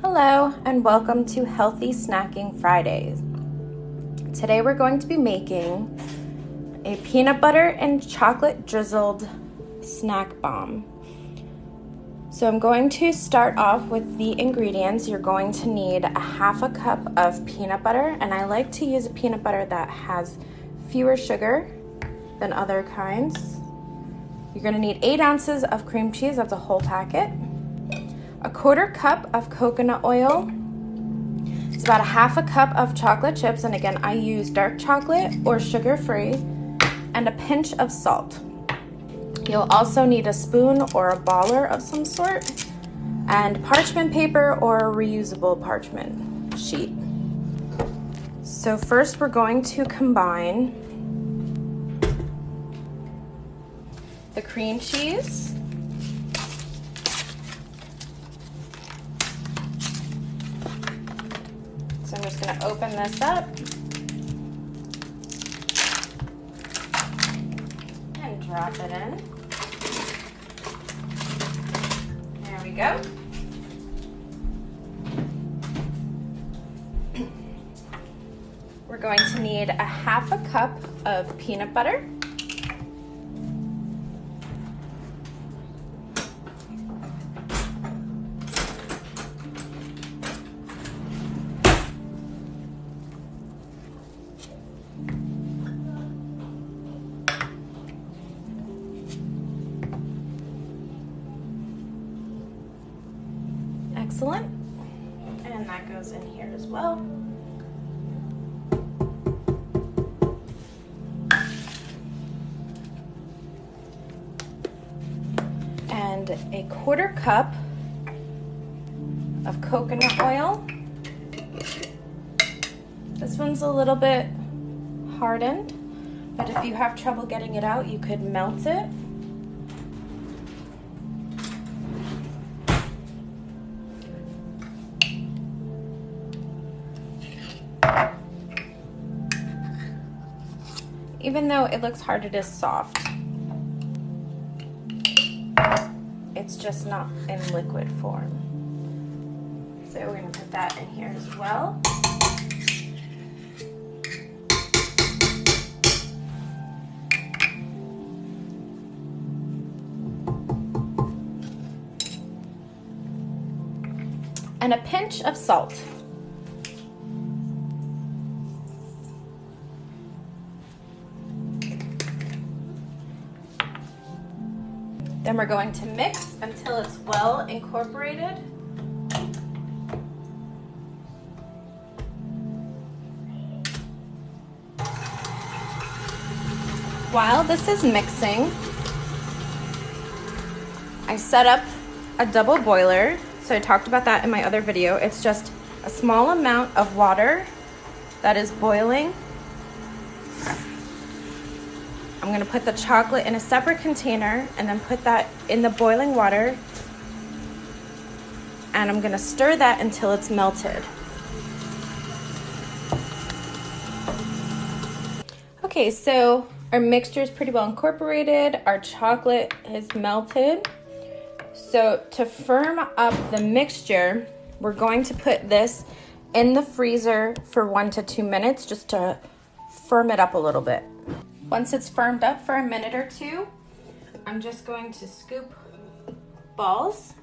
Hello and welcome to Healthy Snacking Fridays. Today we're going to be making a peanut butter and chocolate drizzled snack bomb. So I'm going to start off with the ingredients. You're going to need a half a cup of peanut butter, and I like to use a peanut butter that has fewer sugar than other kinds. You're going to need 8 ounces of cream cheese, that's a whole packet. A 1/4 cup of coconut oil. It's about a half a cup of chocolate chips, and again, I use dark chocolate or sugar-free, and a pinch of salt. You'll also need a spoon or a baller of some sort, and parchment paper or a reusable parchment sheet. So first we're going to combine the cream cheese, so I'm just going to open this up and drop it in. There we go. We're going to need a half a cup of peanut butter. Excellent. And that goes in here as well. And a 1/4 cup of coconut oil. This one's a little bit hardened, but if you have trouble getting it out, you could melt it. Even though it looks hard, it is soft. It's just not in liquid form. So we're going to put that in here as well. And a pinch of salt. Then we're going to mix until it's well incorporated. While this is mixing, I set up a double boiler. So I talked about that in my other video. It's just a small amount of water that is boiling. I'm going to put the chocolate in a separate container and then put that in the boiling water, and I'm going to stir that until it's melted. Okay, so our mixture is pretty well incorporated. Our chocolate is melted. So to firm up the mixture, we're going to put this in the freezer for 1 to 2 minutes just to firm it up a little bit. Once it's firmed up for a minute or 2, I'm just going to scoop balls.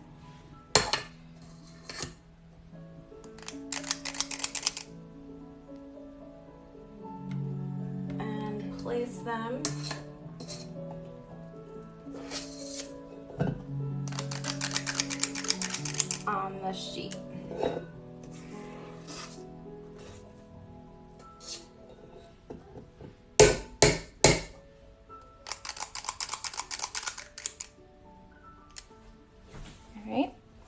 And place them on the sheet.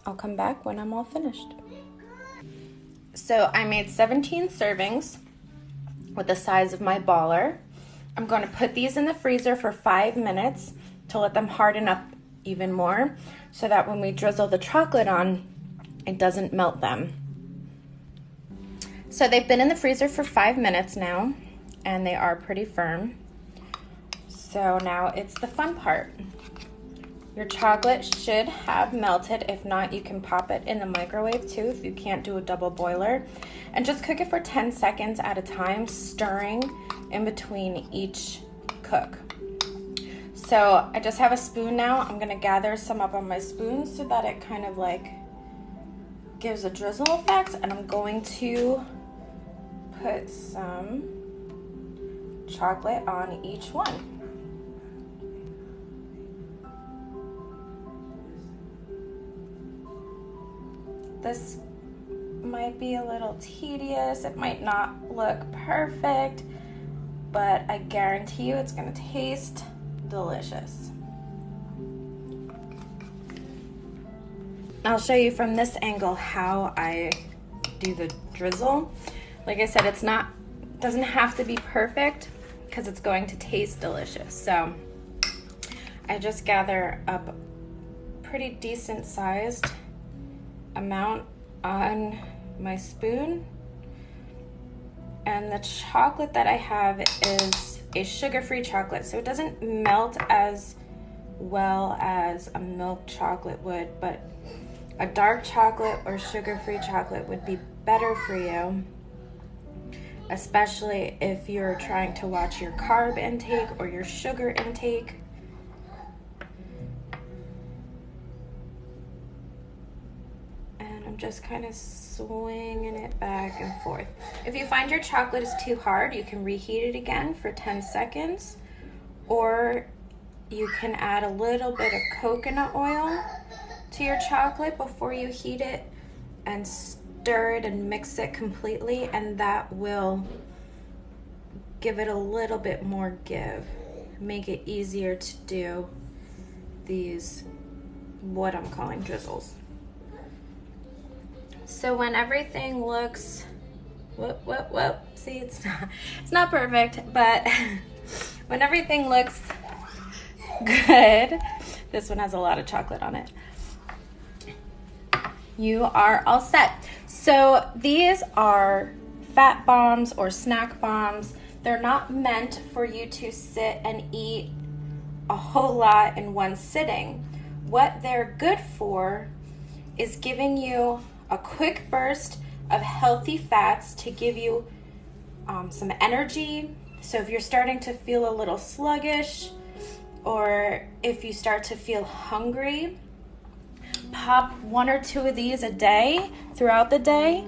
I'll come back when I'm all finished. So I made 17 servings with the size of my baller. I'm going to put these in the freezer for 5 minutes to let them harden up even more so that when we drizzle the chocolate on, it doesn't melt them. So they've been in the freezer for 5 minutes now, and they are pretty firm. So now it's the fun part. Your chocolate should have melted. If not, you can pop it in the microwave too if you can't do a double boiler. And just cook it for 10 seconds at a time, stirring in between each cook. So I just have a spoon now. I'm gonna gather some up on my spoon so that it kind of like gives a drizzle effect, and I'm going to put some chocolate on each one. This might be a little tedious, it might not look perfect, but I guarantee you it's gonna taste delicious. I'll show you from this angle how I do the drizzle. Like I said, doesn't have to be perfect because it's going to taste delicious. So I just gather up a pretty decent sized amount on my spoon, and the chocolate that I have is a sugar-free chocolate, so it doesn't melt as well as a milk chocolate would, but a dark chocolate or sugar-free chocolate would be better for you, especially if you're trying to watch your carb intake or your sugar intake. Just kind of swinging it back and forth. If you find your chocolate is too hard, you can reheat it again for 10 seconds, or you can add a little bit of coconut oil to your chocolate before you heat it and stir it and mix it completely, and that will give it a little bit more give, make it easier to do these, what I'm calling drizzles. So when everything looks, see, it's not perfect, but when everything looks good, this one has a lot of chocolate on it, you are all set. So these are fat bombs or snack bombs. They're not meant for you to sit and eat a whole lot in one sitting. What they're good for is giving you a quick burst of healthy fats to give you some energy. So if you're starting to feel a little sluggish, or if you start to feel hungry, pop 1 or 2 of these a day throughout the day,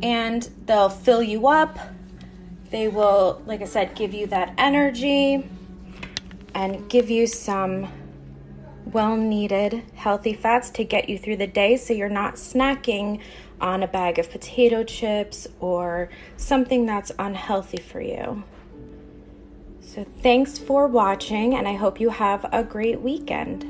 and they'll fill you up. They will, like I said, give you that energy and give you some well-needed healthy fats to get you through the day, so you're not snacking on a bag of potato chips or something that's unhealthy for you. So thanks for watching, and I hope you have a great weekend.